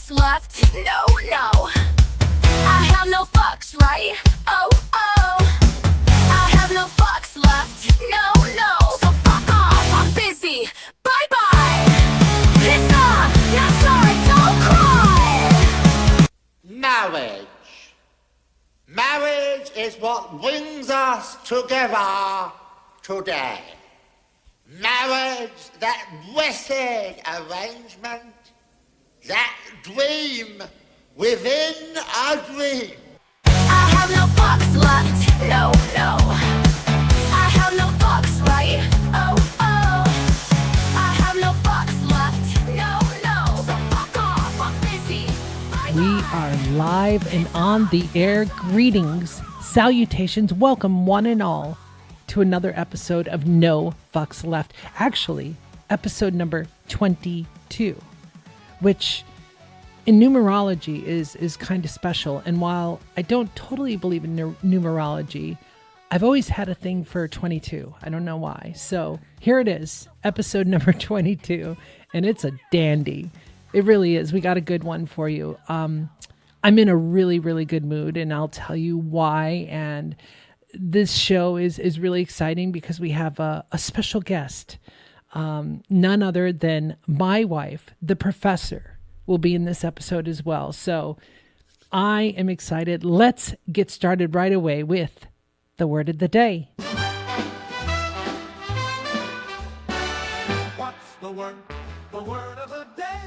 fucks left. No, no. I have no fucks, right? Oh, oh. I have no fucks left. No, no. So fuck off. I'm busy. Bye bye. Piss off. Not sorry. Don't cry. Marriage. Marriage is what brings us together today. Marriage, that blessed arrangement, that dream within a dream. I have no fucks left. No, no. I have no fucks, right? Oh, oh. I have no fucks left. No, no. So fuck off. I'm busy. Bye We bye. are live and on the air. Greetings, salutations, welcome one and all to another episode of No Fucks Left. Actually, episode number 22, which in numerology is kind of special. And while I don't totally believe in numerology, I've always had a thing for 22. I don't know why. So here it is, episode number 22, and it's a dandy. It really is. We got a good one for you. I'm in a really, really good mood, and I'll tell you why. And this show is really exciting because we have a special guest. None other than my wife, the professor, will be in this episode as well. So I am excited. Let's get started right away with the word of the day. What's the word? The word of the day.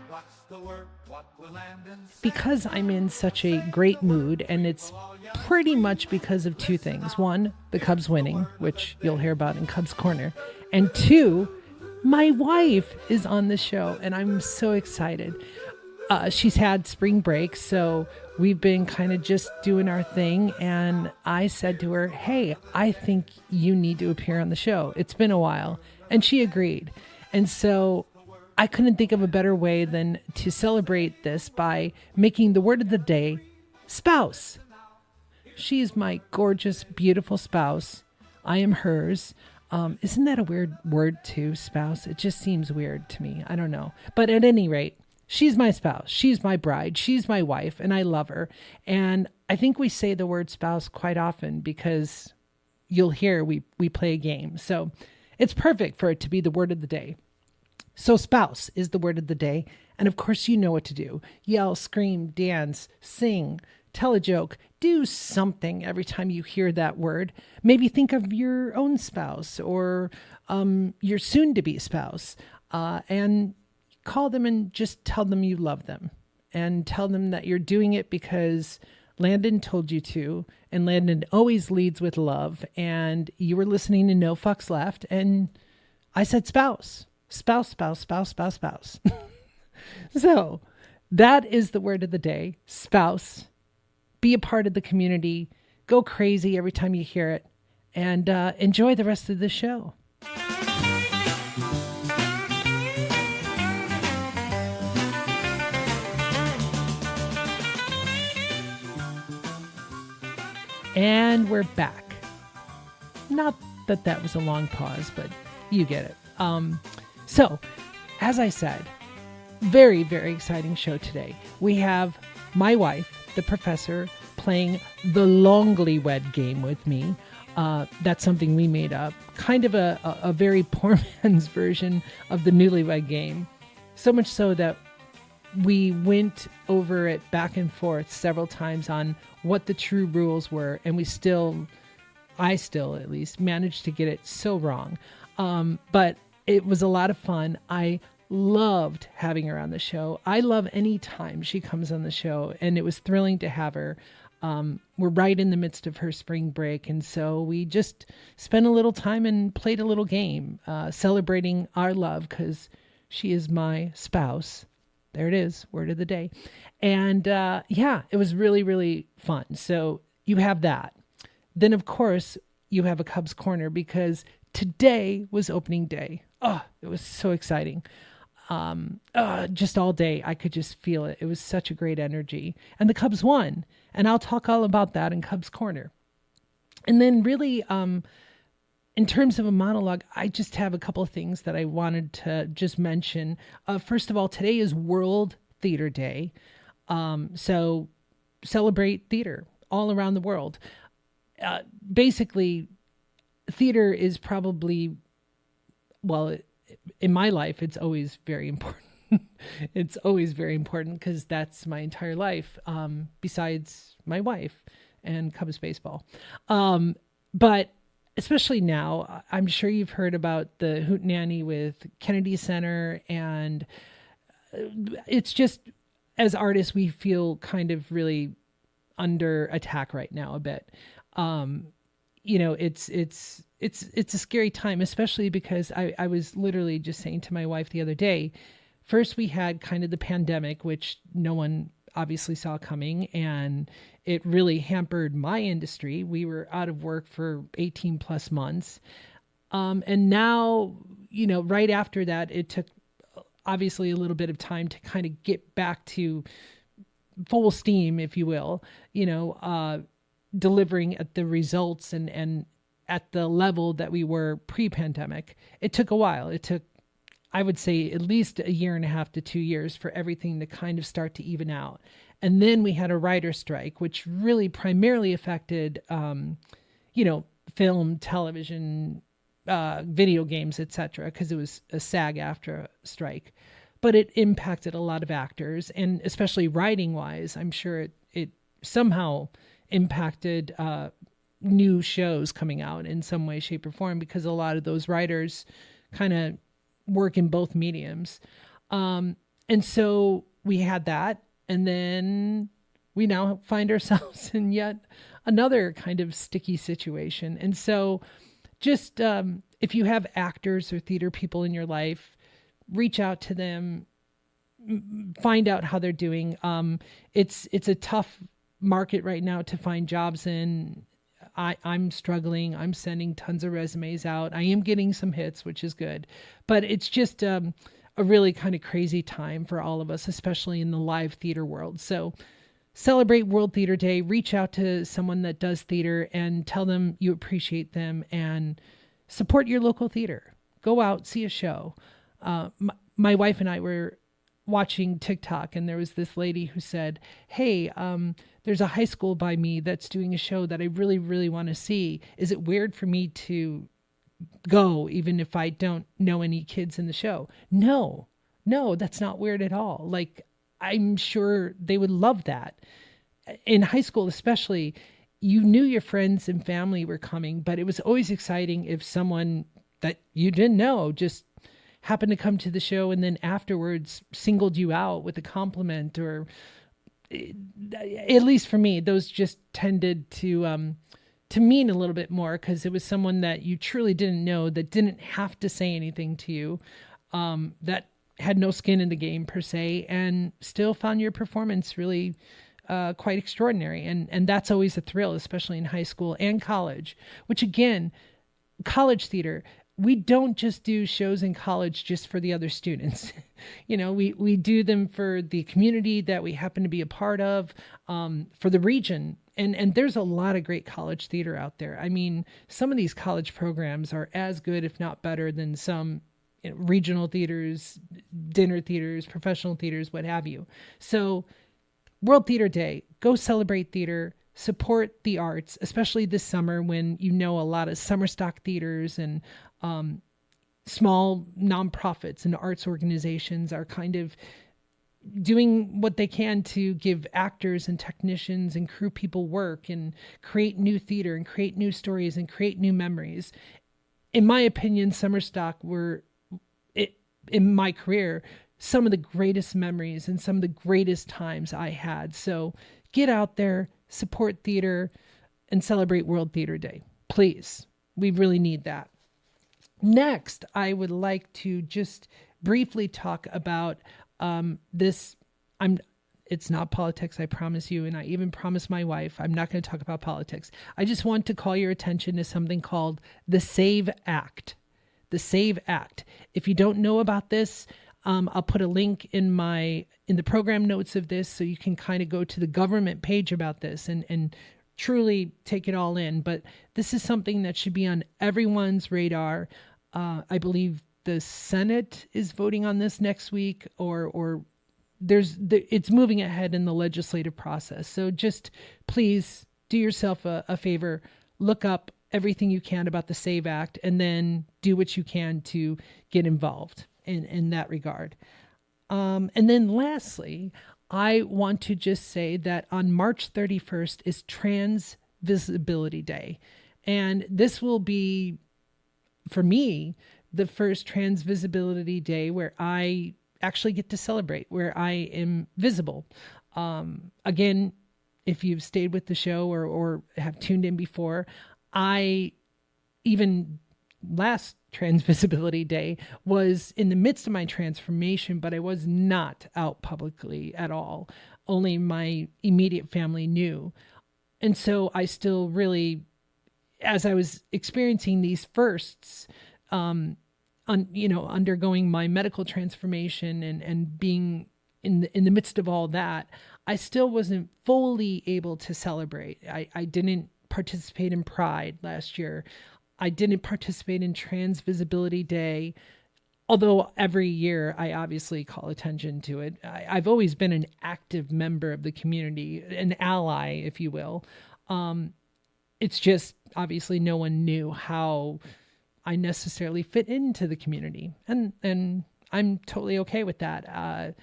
What's the word? What will Landyn say? Because I'm in such a great mood, and it's pretty much because of two things. One, the Cubs winning, which you'll hear about in Cubs Corner. And two, my wife is on the show, and I'm so excited. She's had spring break, so we've been kind of just doing our thing. And I said to her, hey, I think you need to appear on the show. It's been a while. And she agreed. And so I couldn't think of a better way than to celebrate this by making the word of the day spouse. She is my gorgeous, beautiful spouse. I am hers. Isn't that a weird word too, spouse? It just seems weird to me. I don't know. But at any rate, she's my spouse. She's my bride. She's my wife, and I love her. And I think we say the word spouse quite often because you'll hear we play a game. So it's perfect for it to be the word of the day. So spouse is the word of the day. And of course, you know what to do. Yell, scream, dance, sing, tell a joke, do something every time you hear that word. Maybe think of your own spouse or your soon-to-be spouse and call them and just tell them you love them. And tell them that you're doing it because Landyn told you to. And Landyn always leads with love. And you were listening to No Fucks Left. And I said spouse. Spouse, spouse, spouse, spouse, spouse. So that is the word of the day, spouse. Be a part of the community. Go crazy every time you hear it. And enjoy the rest of the show. And we're back. Not that that was a long pause, but you get it. So, as I said, very, very exciting show today. We have my wife, the professor, playing the Longlywed Game with me. That's something we made up. Kind of a very poor man's version of the Newlywed Game. So much so that we went over it back and forth several times on what the true rules were. And I still at least managed to get it so wrong. But it was a lot of fun. I loved having her on the show. I love any time she comes on the show, and it was thrilling to have her. We're right in the midst of her spring break, and so we just spent a little time and played a little game, celebrating our love because she is my spouse. There it is, word of the day. And yeah, it was really, really fun. So you have that. Then, of course, you have a Cubs Corner because today was opening day. Oh, it was so exciting. Just all day, I could just feel it. It was such a great energy. And the Cubs won. And I'll talk all about that in Cubs Corner. And then really, in terms of a monologue, I just have a couple of things that I wanted to just mention. First of all, today is World Theater Day. So celebrate theater all around the world. Basically, theater is probably, well, in my life, it's always very important. It's always very important because that's my entire life, besides my wife and Cubs baseball. But especially now, I'm sure you've heard about the hootenanny with Kennedy Center, and it's just, as artists, we feel kind of really under attack right now a bit. It's a scary time, especially because I was literally just saying to my wife the other day, first we had kind of the pandemic, which no one obviously saw coming, and it really hampered my industry. We were out of work for 18 plus months. And now, right after that, it took obviously a little bit of time to kind of get back to full steam, if you will, delivering at the results and at the level that we were pre-pandemic. It took a while. It took, I would say, at least 1.5 to 2 years for everything to kind of start to even out. And then we had a writer's strike, which really primarily affected, film, television, video games, etc., because it was a SAG-AFTRA strike. But it impacted a lot of actors, and especially writing-wise, I'm sure it somehow impacted new shows coming out in some way, shape, or form, because a lot of those writers kind of work in both mediums. And so we had that, and then we now find ourselves in yet another kind of sticky situation. And so just if you have actors or theater people in your life, reach out to them, find out how they're doing. It's a tough market right now to find jobs in. I'm struggling. I'm sending tons of resumes out. I am getting some hits, which is good, but it's just a really kind of crazy time for all of us, especially in the live theater world. So celebrate World Theater Day, reach out to someone that does theater and tell them you appreciate them, and support your local theater. Go out, see a show. My wife and I were watching TikTok, and there was this lady who said, hey, there's a high school by me that's doing a show that I really, really want to see. Is it weird for me to go even if I don't know any kids in the show? No, that's not weird at all. Like, I'm sure they would love that. In high school especially, you knew your friends and family were coming, but it was always exciting if someone that you didn't know just happened to come to the show and then afterwards singled you out with a compliment, or at least for me, those just tended to mean a little bit more, because it was someone that you truly didn't know, that didn't have to say anything to you, that had no skin in the game per se, and still found your performance really quite extraordinary. And that's always a thrill, especially in high school and college, which again, college theater, we don't just do shows in college just for the other students. We do them for the community that we happen to be a part of, for the region. And there's a lot of great college theater out there. I mean, some of these college programs are as good, if not better, than some regional theaters, dinner theaters, professional theaters, what have you. So World Theater Day, go celebrate theater, support the arts, especially this summer when a lot of summer stock theaters and small nonprofits and arts organizations are kind of doing what they can to give actors and technicians and crew people work and create new theater and create new stories and create new memories. In my opinion, summer stock were, in my career, some of the greatest memories and some of the greatest times I had. So get out there, support theater, and celebrate World Theater Day. Please. We really need that. Next, I would like to just briefly talk about this. It's not politics, I promise you, and I even promise my wife I'm not going to talk about politics. I just want to call your attention to something called the SAVE Act. The SAVE Act. If you don't know about this, I'll put a link in the program notes of this, so you can kind of go to the government page about this and truly take it all in. But this is something that should be on everyone's radar. I believe the Senate is voting on this next week, or it's moving ahead in the legislative process. So just please do yourself a favor, look up everything you can about the SAVE Act, and then do what you can to get involved in that regard. And then lastly, I want to just say that on March 31st is Trans Visibility Day. And this will be, for me, the first Trans Visibility Day where I actually get to celebrate, where I am visible. Again, if you've stayed with the show or have tuned in before, I even last Trans Visibility Day was in the midst of my transformation, but I was not out publicly at all. Only my immediate family knew. And so I still really, as I was experiencing these firsts, undergoing my medical transformation and being in the midst of all that, I still wasn't fully able to celebrate. I didn't participate in Pride last year. I didn't participate in Trans Visibility Day, although every year I obviously call attention to it. I've always been an active member of the community, an ally, if you will. It's just obviously no one knew how I necessarily fit into the community. And I'm totally okay with that.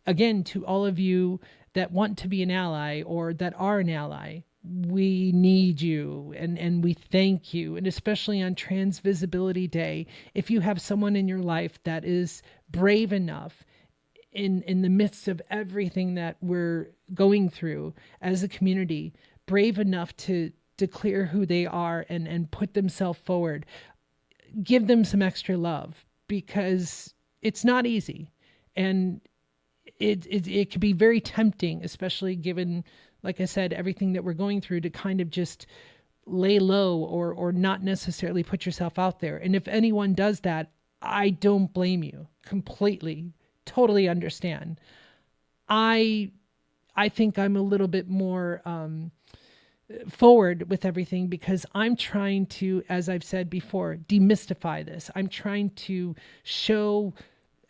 Again, to all of you that want to be an ally or that are an ally, we need you and we thank you. And especially on Trans Visibility Day, if you have someone in your life that is brave enough in the midst of everything that we're going through as a community, brave enough to declare who they are and put themselves forward, give them some extra love, because it's not easy. And it can be very tempting, especially given, like I said, everything that we're going through, to kind of just lay low or not necessarily put yourself out there. And if anyone does that, I don't blame you completely, totally understand. I think I'm a little bit more forward with everything because I'm trying to, as I've said before, demystify this. I'm trying to show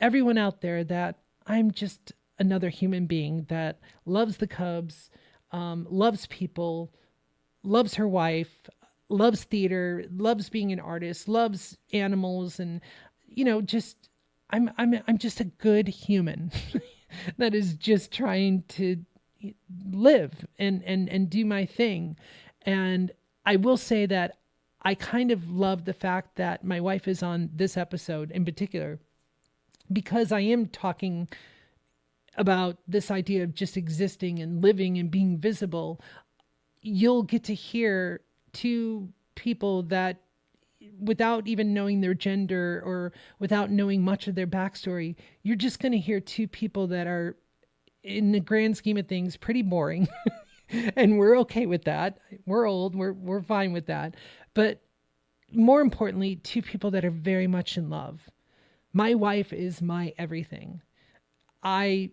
everyone out there that I'm just another human being that loves the Cubs, loves people, loves her wife, loves theater, loves being an artist, loves animals, and just I'm just a good human that is just trying to live and do my thing. And I will say that I kind of love the fact that my wife is on this episode in particular, because I am talking about this idea of just existing and living and being visible. You'll get to hear two people that, without even knowing their gender or without knowing much of their backstory, you're just going to hear two people that are, in the grand scheme of things, pretty boring. And we're okay with that. We're old. We're fine with that. But more importantly, two people that are very much in love. My wife is my everything. I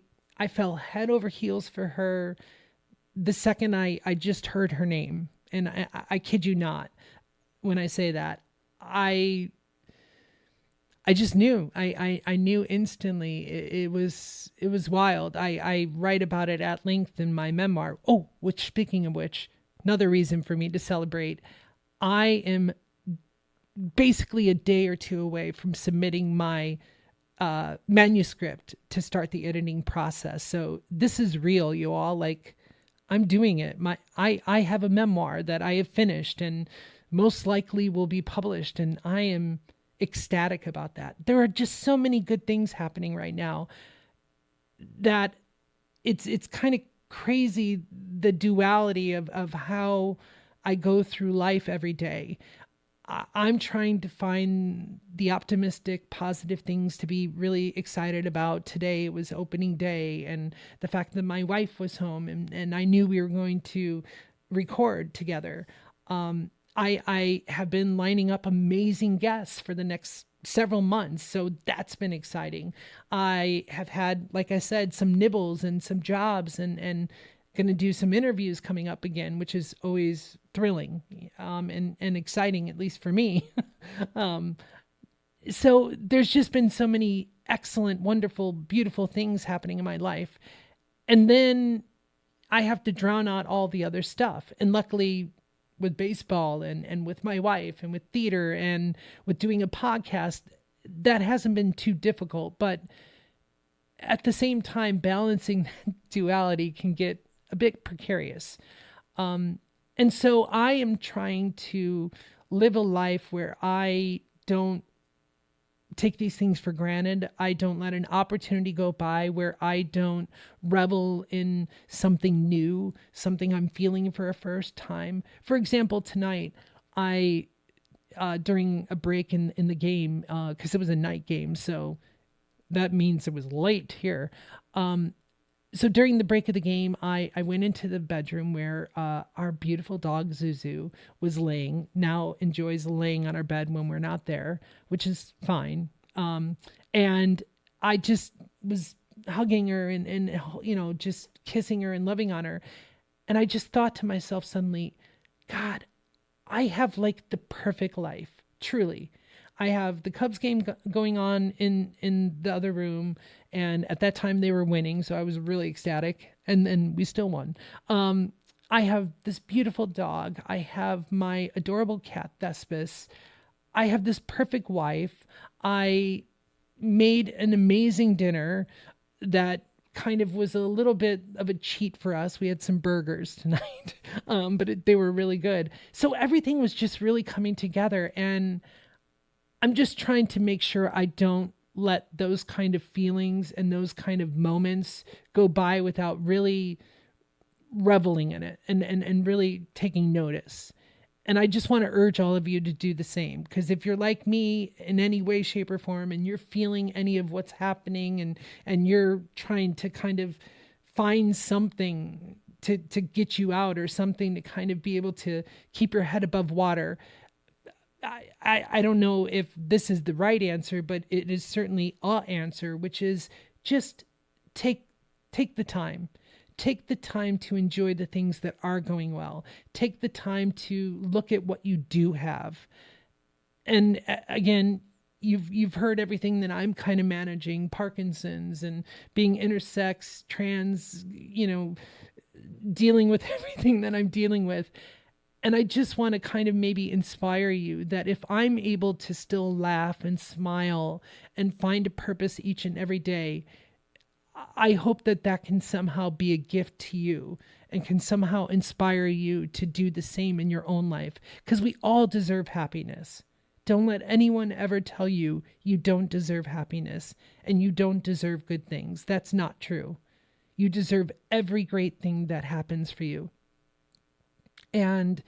fell head over heels for her the second I just heard her name. And I kid you not when I say that. I just knew. I knew instantly. It was wild. I write about it at length in my memoir. Oh, which, speaking of which, another reason for me to celebrate. I am basically a day or two away from submitting my manuscript to start the editing process. So this is real, you all. Like, I'm doing it. I have a memoir that I have finished and most likely will be published, and I am ecstatic about that. There are just so many good things happening right now that it's kind of crazy, the duality of how I go through life every day. I'm trying to find the optimistic, positive things to be really excited about. Today it was opening day, and the fact that my wife was home and I knew we were going to record together. I have been lining up amazing guests for the next several months, so that's been exciting. I have had, like I said, some nibbles and some jobs and going to do some interviews coming up again, which is always thrilling and exciting, at least for me. So there's just been so many excellent, wonderful, beautiful things happening in my life. And then I have to drown out all the other stuff. And luckily with baseball and with my wife and with theater and with doing a podcast, that hasn't been too difficult. But at the same time, balancing that duality can get a bit precarious. And so I am trying to live a life where I don't take these things for granted. I don't let an opportunity go by where I don't revel in something new, something I'm feeling for a first time. For example, tonight, I, during a break in the game, because it was a night game, so that means it was late here. So during the break of the game, I went into the bedroom where our beautiful dog ZuZu was laying. Now enjoys laying on our bed when we're not there, which is fine. And I just was hugging her and just kissing her and loving on her. And I just thought to myself suddenly, God, I have like the perfect life, truly. I have the Cubs game going on in the other room. And at that time they were winning. So I was really ecstatic. And then we still won. I have this beautiful dog. I have my adorable cat, Thespis. I have this perfect wife. I made an amazing dinner that kind of was a little bit of a cheat for us. We had some burgers tonight, but they were really good. So everything was just really coming together. And I'm just trying to make sure I don't let those kind of feelings and those kind of moments go by without really reveling in it and really taking notice. And I just want to urge all of you to do the same, because if you're like me in any way, shape, or form, and you're feeling any of what's happening and you're trying to kind of find something to get you out or something to kind of be able to keep your head above water, I don't know if this is the right answer, but it is certainly a answer, which is just take the time. Take the time to enjoy the things that are going well. Take the time to look at what you do have. And again, you've heard everything that I'm kind of managing, Parkinson's and being intersex, trans, dealing with everything that I'm dealing with. And I just want to kind of maybe inspire you that if I'm able to still laugh and smile and find a purpose each and every day, I hope that can somehow be a gift to you and can somehow inspire you to do the same in your own life, because we all deserve happiness. Don't let anyone ever tell you you don't deserve happiness and you don't deserve good things. That's not true. You deserve every great thing that happens for you. And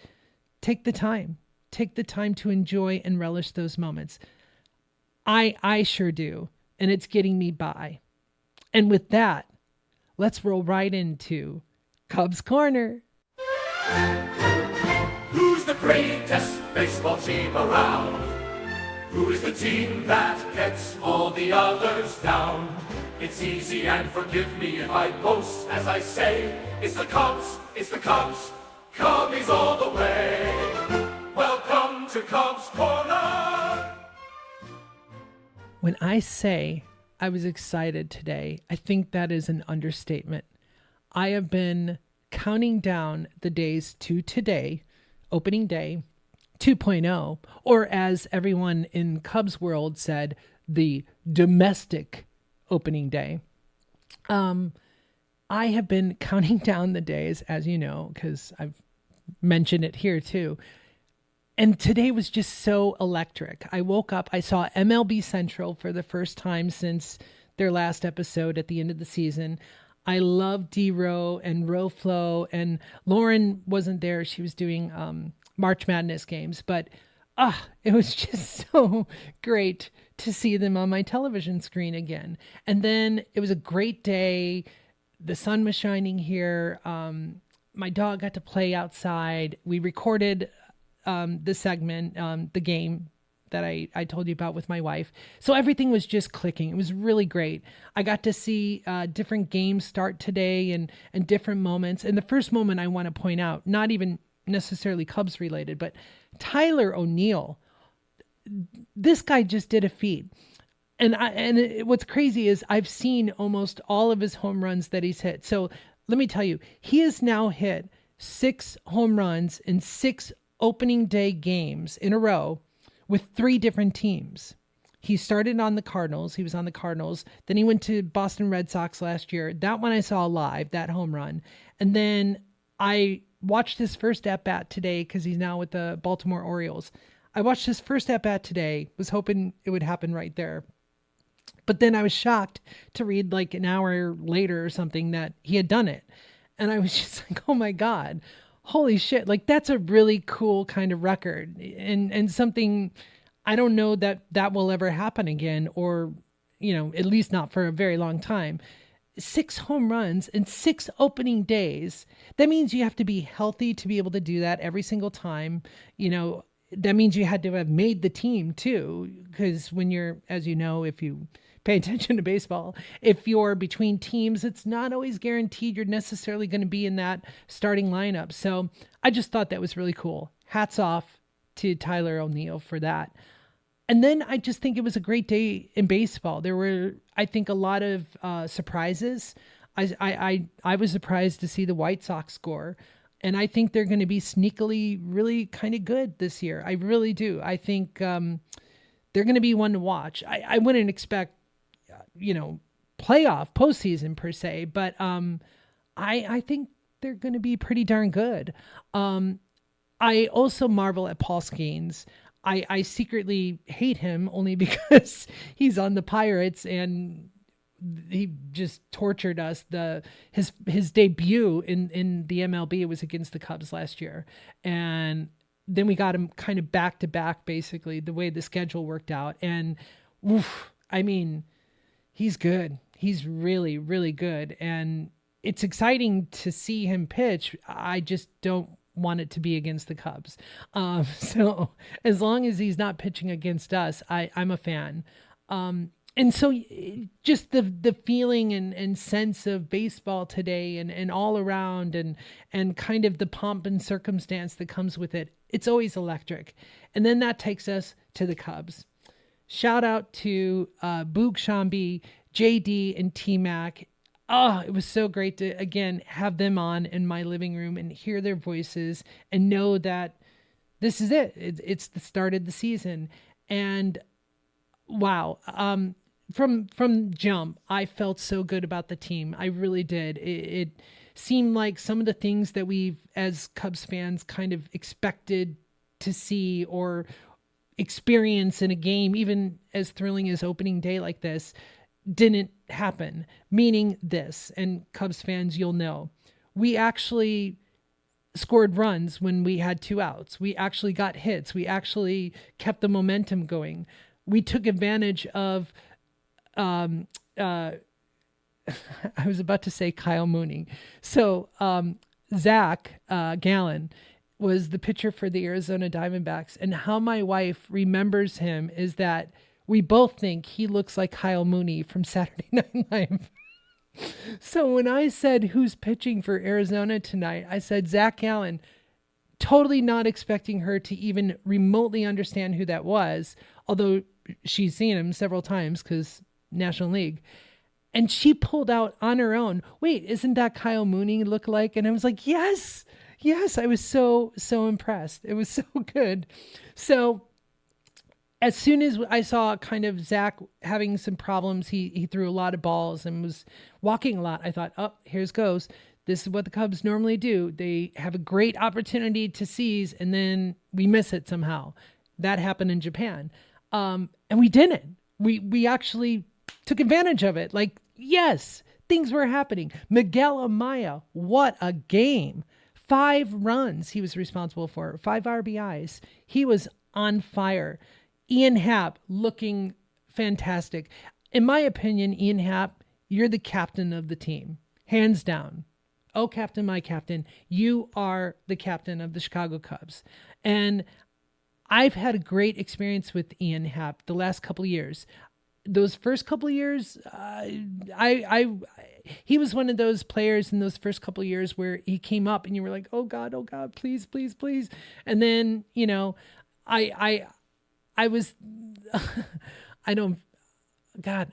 take the time to enjoy and relish those moments. I sure do. And it's getting me by. And with that, let's roll right into Cubs Corner. Who's the greatest baseball team around? Who is the team that gets all the others down? It's easy and forgive me if I boast as I say, it's the Cubs, Cubbies all the way. Welcome to Cubs Corner. When I say I was excited today, I think that is an understatement. I have been counting down the days to today, opening day 2.0, or as everyone in Cubs world said, the domestic opening day. I have been counting down the days, as you know, because I've mentioned it here too. And today was just so electric. I woke up, I saw MLB Central for the first time since their last episode at the end of the season. I love D-Row and Roflo, and Lauren wasn't there. She was doing March Madness games, but it was just so great to see them on my television screen again. And then it was a great day. The sun was shining here. My dog got to play outside. We recorded the segment, the game that I told you about with my wife. So everything was just clicking. It was really great. I got to see different games start today and different moments. And the first moment I want to point out, not even necessarily Cubs related, but Tyler O'Neill. This guy just did a feat. What's crazy is I've seen almost all of his home runs that he's hit. So let me tell you, he has now hit 6 home runs in 6 opening day games in a row with 3 different teams. He started on the Cardinals. He was on the Cardinals. Then he went to Boston Red Sox last year. That one I saw live, that home run. And then I watched his first at-bat today because he's now with the Baltimore Orioles. I watched his first at-bat today, was hoping it would happen right there. But then I was shocked to read like an hour later or something that he had done it. And I was just like, oh my God, holy shit. Like that's a really cool kind of record and something I don't know that will ever happen again, or, at least not for a very long time. 6 home runs in 6 opening days. That means you have to be healthy to be able to do that every single time. That means you had to have made the team too. Because when you're, as you know, if you pay attention to baseball, if you're between teams, it's not always guaranteed you're necessarily going to be in that starting lineup. So I just thought that was really cool. Hats off to Tyler O'Neill for that. And then I just think it was a great day in baseball. There were, I think, a lot of surprises. I was surprised to see the White Sox score. And I think they're going to be sneakily really kind of good this year. I really do. I think they're going to be one to watch. I wouldn't expect, postseason per se, but I think they're going to be pretty darn good. I also marvel at Paul Skeens. I secretly hate him only because he's on the Pirates and he just tortured us. His debut in the MLB was against the Cubs last year. And then we got him kind of back to back, basically, the way the schedule worked out. And he's good. He's really, really good. And it's exciting to see him pitch. I just don't want it to be against the Cubs. So as long as he's not pitching against us, I'm a fan. And so just the feeling and sense of baseball today and all around and kind of the pomp and circumstance that comes with it, it's always electric. And then that takes us to the Cubs. Shout out to Boog Shambi, JD, and T-Mac. Oh, it was so great to, again, have them on in my living room and hear their voices and know that this is it. It's the start of the season. And wow, from jump, I felt so good about the team. I really did. It seemed like some of the things that we've, as Cubs fans, kind of expected to see or experience in a game, even as thrilling as opening day like this, didn't happen. Meaning this, and Cubs fans, you'll know, we actually scored runs when we had 2 outs. We actually got hits. We actually kept the momentum going. We took advantage of, I was about to say Kyle Mooney. So Zach Gallen was the pitcher for the Arizona Diamondbacks. And how my wife remembers him is that we both think he looks like Kyle Mooney from Saturday Night Live. So when I said who's pitching for Arizona tonight, I said Zach Gallen, totally not expecting her to even remotely understand who that was, although she's seen him several times because National League. And she pulled out on her own, wait, isn't that Kyle Mooney look like? And I was like, yes, I was so impressed. It was so good. So as soon as I saw kind of Zach having some problems, he threw a lot of balls and was walking a lot. I thought, oh, here's goes. This is what the Cubs normally do. They have a great opportunity to seize, and then we miss it somehow. That happened in Japan. And we didn't. We actually took advantage of it. Like, yes, things were happening. Miguel Amaya, what a game. 5 runs he was responsible for, 5 RBIs. He was on fire. Ian Happ looking fantastic. In my opinion, Ian Happ, you're the captain of the team. Hands down. Oh, captain, my captain, you are the captain of the Chicago Cubs. And I've had a great experience with Ian Happ the last couple of years. Those first couple of years, he was one of those players in those first couple of years where he came up and you were like, oh God, please, please, please. And then, I was, God.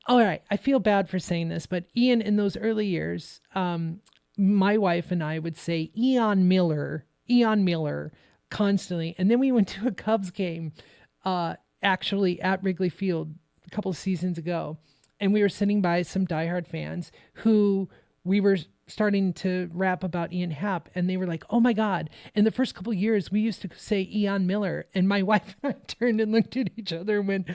All right. I feel bad for saying this, but Ian, in those early years, my wife and I would say Eon Miller constantly. And then we went to a Cubs game, actually at Wrigley Field a couple of seasons ago. And we were sitting by some diehard fans who we were starting to rap about Ian Happ. And they were like, oh my God. In the first couple of years, we used to say Eon Miller. And my wife and I turned and looked at each other and went,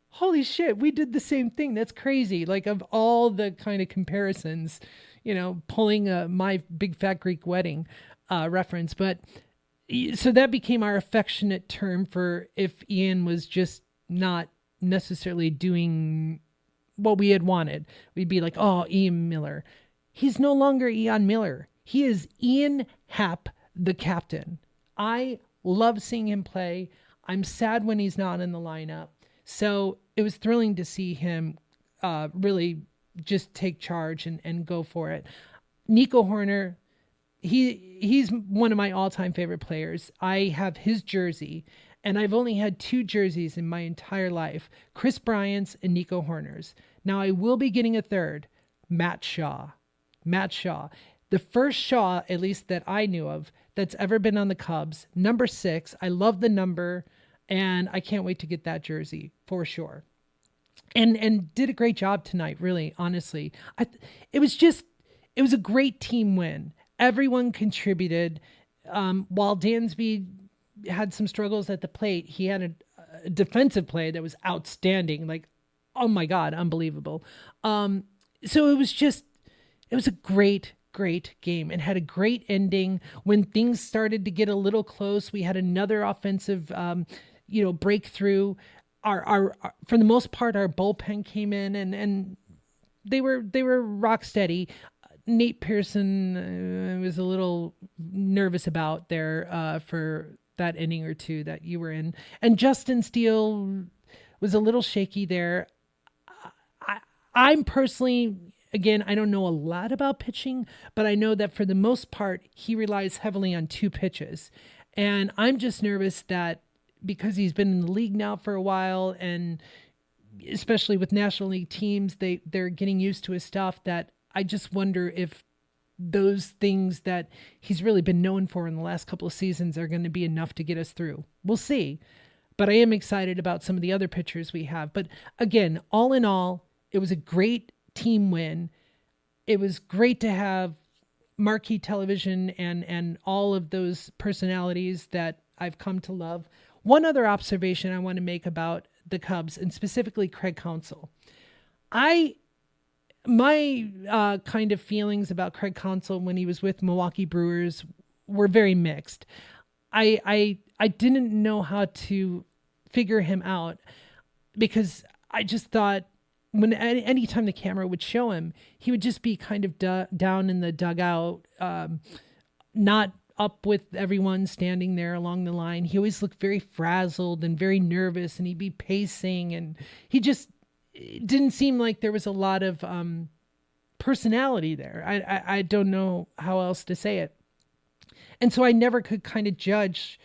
holy shit, we did the same thing. That's crazy. Like, of all the kind of comparisons, pulling My Big Fat Greek Wedding reference. But so that became our affectionate term for if Ian was just not necessarily doing what we had wanted. We'd be like, oh, Ian Miller. He's no longer Eon Miller. He is Ian Happ, the captain. I love seeing him play. I'm sad when he's not in the lineup. So it was thrilling to see him really just take charge and go for it. Nico Horner, he's one of my all-time favorite players. I have his jersey, and I've only had 2 jerseys in my entire life, Chris Bryant's and Nico Horner's. Now I will be getting a third, Matt Shaw. The first Shaw, at least that I knew of, that's ever been on the Cubs, number 6. I love the number, and I can't wait to get that jersey for sure. And did a great job tonight, really, honestly. It was a great team win. Everyone contributed. While Dansby had some struggles at the plate, he had a defensive play that was outstanding. Like, oh my God, unbelievable. So it was a great game and had a great ending. When things started to get a little close, we had another offensive, breakthrough. Our for the most part, our bullpen came in and they were rock steady. Nate Pearson was a little nervous about there for that inning or two that you were in, and Justin Steele was a little shaky there. I'm personally, again, I don't know a lot about pitching, but I know that for the most part, he relies heavily on 2 pitches. And I'm just nervous that because he's been in the league now for a while, and especially with National League teams, they're getting used to his stuff, that I just wonder if those things that he's really been known for in the last couple of seasons are going to be enough to get us through. We'll see. But I am excited about some of the other pitchers we have. But again, all in all, it was a great team win. It was great to have marquee television and all of those personalities that I've come to love. One other observation I want to make about the Cubs, and specifically Craig Counsell. My kind of feelings about Craig Counsell when he was with Milwaukee Brewers were very mixed. I didn't know how to figure him out, because I just thought anytime the camera would show him, he would just be kind of down in the dugout, not up with everyone standing there along the line. He always looked very frazzled and very nervous, and he'd be pacing, and it didn't seem like there was a lot of personality there. I don't know how else to say it. And so I never could kind of judge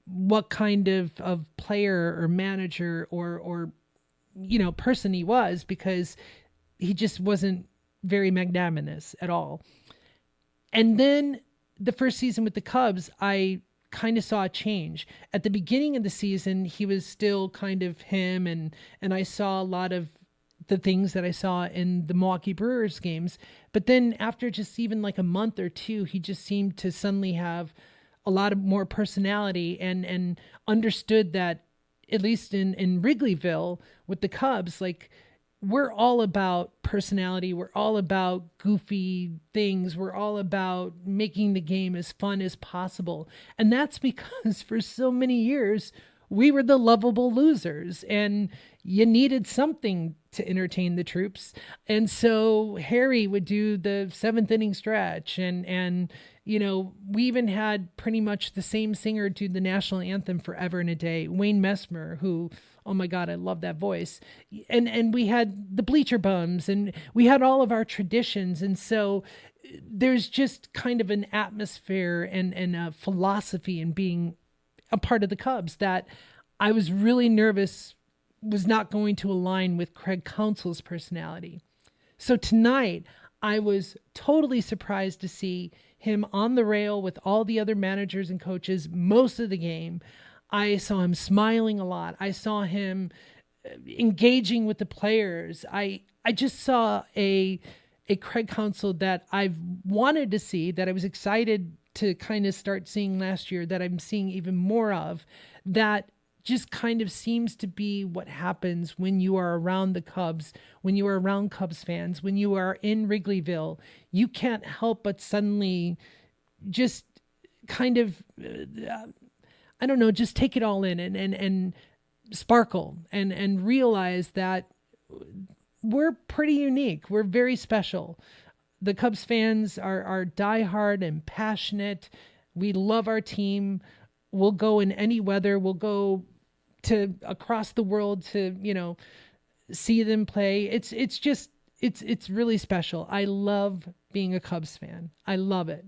what kind of player or manager or person he was, because he just wasn't very magnanimous at all. And then the first season with the Cubs, I kind of saw a change. At the beginning of the season, he was still kind of him, and I saw a lot of the things that I saw in the Milwaukee Brewers games. But then after just even like a month or 2, he just seemed to suddenly have a lot of more personality and understood that, at least in Wrigleyville with the Cubs, like, we're all about personality. We're all about goofy things. We're all about making the game as fun as possible. And that's because for so many years, we were the lovable losers, and you needed something to entertain the troops. And so Harry would do the 7th inning stretch, and we even had pretty much the same singer do the national anthem forever and a day, Wayne Messmer, who, oh my God, I love that voice. And we had the bleacher bums, and we had all of our traditions. And so there's just kind of an atmosphere and a philosophy in being a part of the Cubs that I was really nervous was not going to align with Craig Counsell's personality. So tonight, I was totally surprised to see him on the rail with all the other managers and coaches most of the game. I saw him smiling a lot. I saw him engaging with the players. I just saw a Craig Counsell that I've wanted to see, that I was excited to kind of start seeing last year, that I'm seeing even more of, that just kind of seems to be what happens when you are around the Cubs, when you are around Cubs fans, when you are in Wrigleyville. You can't help but suddenly just kind of, I don't know, just take it all in and sparkle and realize that we're pretty unique. We're very special. The Cubs fans are diehard and passionate. We love our team. We'll go in any weather. We'll go to across the world to, see them play. It's really special. I love being a Cubs fan. I love it.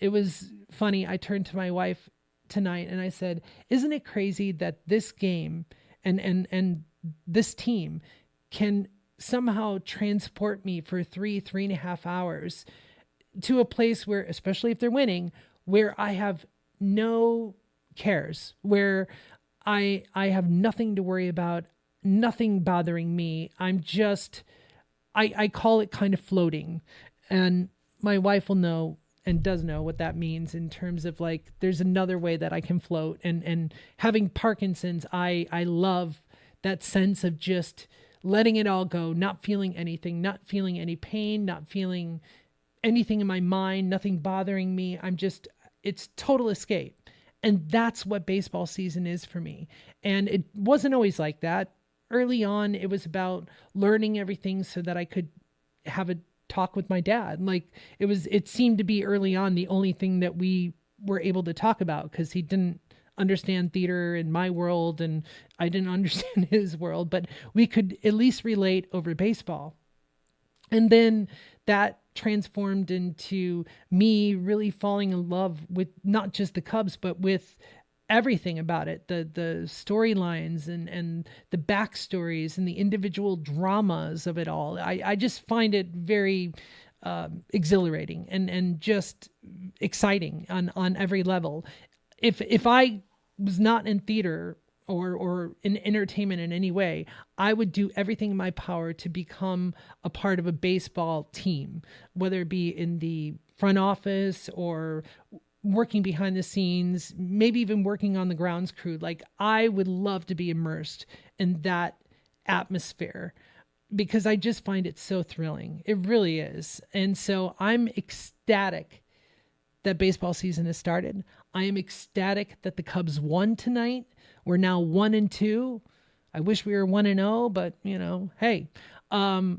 It was funny. I turned to my wife tonight and I said, isn't it crazy that this game and this team can somehow transport me for 3.5 hours to a place where, especially if they're winning, where I have no cares, where I have nothing to worry about, nothing bothering me. I'm just, I call it kind of floating. And my wife will know and does know what that means in terms of like, there's another way that I can float. And having Parkinson's, I love that sense of just letting it all go, not feeling anything, not feeling any pain, not feeling anything in my mind, nothing bothering me. It's total escape. And that's what baseball season is for me. And it wasn't always like that. Early on, it was about learning everything so that I could have a talk with my dad. Like it seemed to be early on the only thing that we were able to talk about, because he didn't understand theater in my world and I didn't understand his world, but we could at least relate over baseball. And then that transformed into me really falling in love with not just the Cubs, but with everything about it, the storylines and the backstories and the individual dramas of it all. I just find it very exhilarating and just exciting on every level. If I was not in theater or in entertainment in any way, I would do everything in my power to become a part of a baseball team, whether it be in the front office or working behind the scenes, maybe even working on the grounds crew. Like I would love to be immersed in that atmosphere because I just find it so thrilling. It really is. And so I'm ecstatic that baseball season has started. I am ecstatic that the Cubs won tonight. We're now 1-2. I wish we were 1-0, but hey,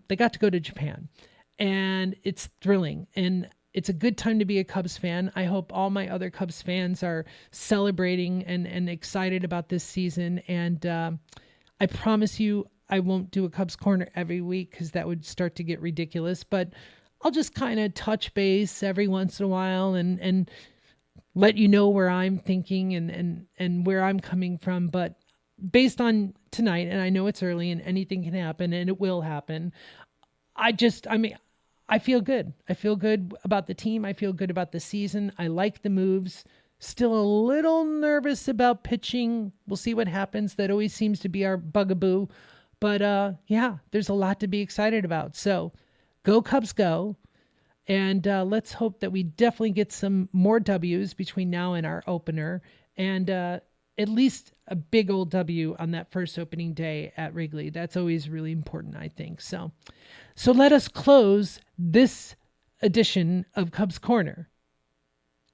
they got to go to Japan and it's thrilling. And it's a good time to be a Cubs fan. I hope all my other Cubs fans are celebrating and excited about this season. And I promise you, I won't do a Cubs Corner every week because that would start to get ridiculous. But I'll just kind of touch base every once in a while and let you know where I'm thinking and where I'm coming from. But based on tonight, and I know it's early and anything can happen and it will happen, I feel good. I feel good about the team. I feel good about the season. I like the moves. Still a little nervous about pitching. We'll see what happens. That always seems to be our bugaboo. But yeah, there's a lot to be excited about. So go Cubs go. And let's hope that we definitely get some more W's between now and our opener. And at least a big old W on that first opening day at Wrigley. That's always really important, I think. So let us close this edition of Cubs Corner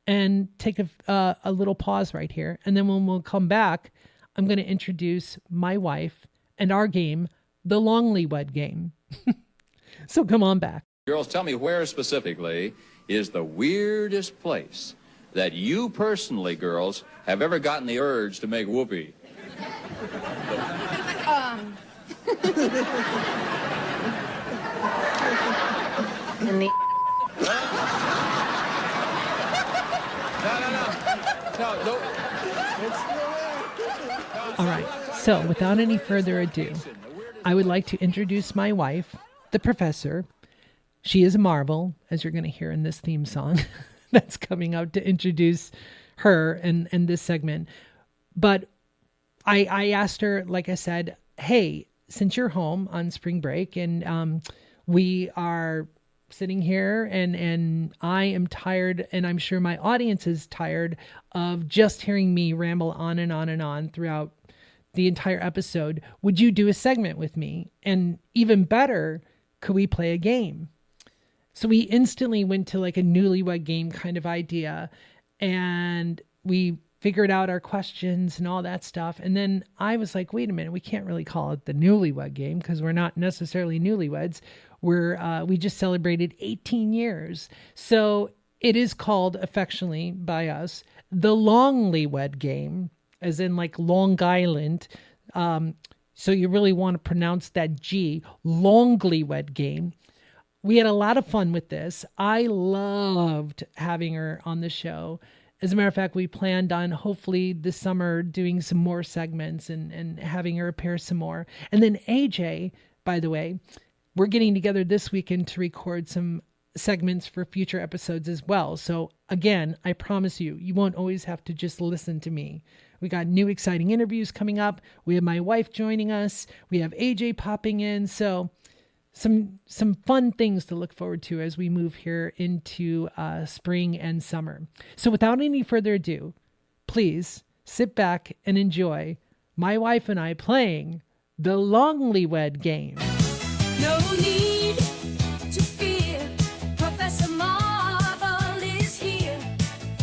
and take a little pause right here. And then when we'll come back, I'm going to introduce my wife and our game, the Longlywed Game. So come on back. Girls, tell me where specifically is the weirdest place that you personally, girls, have ever gotten the urge to make whoopee? In the... No. It's All right. So without any further ado, I would like to introduce my wife, the professor. She is a marvel, as you're going to hear in this theme song that's coming out to introduce her and this segment. But I asked her, like I said, hey, since you're home on spring break and we are sitting here and I am tired, and I'm sure my audience is tired of just hearing me ramble on and on and on throughout the entire episode, would you do a segment with me? And even better, could we play a game? So we instantly went to like a Newlywed Game kind of idea, and we figured out our questions and all that stuff. And then I was like, wait a minute, we can't really call it the Newlywed Game because we're not necessarily newlyweds. We just celebrated 18 years. So it is called affectionately by us, the Longlywed Game, as in like Long Island. So you really want to pronounce that G, Longlywed Game. We had a lot of fun with this. I loved having her on the show. As a matter of fact, we planned on hopefully this summer doing some more segments and having her appear some more. And then AJ, by the way, we're getting together this weekend to record some segments for future episodes as well. So again, I promise you, you won't always have to just listen to me. We got new exciting interviews coming up. We have my wife joining us. We have AJ popping in. So some fun things to look forward to as we move here into spring and summer. So without any further ado, please sit back and enjoy my wife and I playing the Longlywed Game. No need to fear. Professor Marvel is here.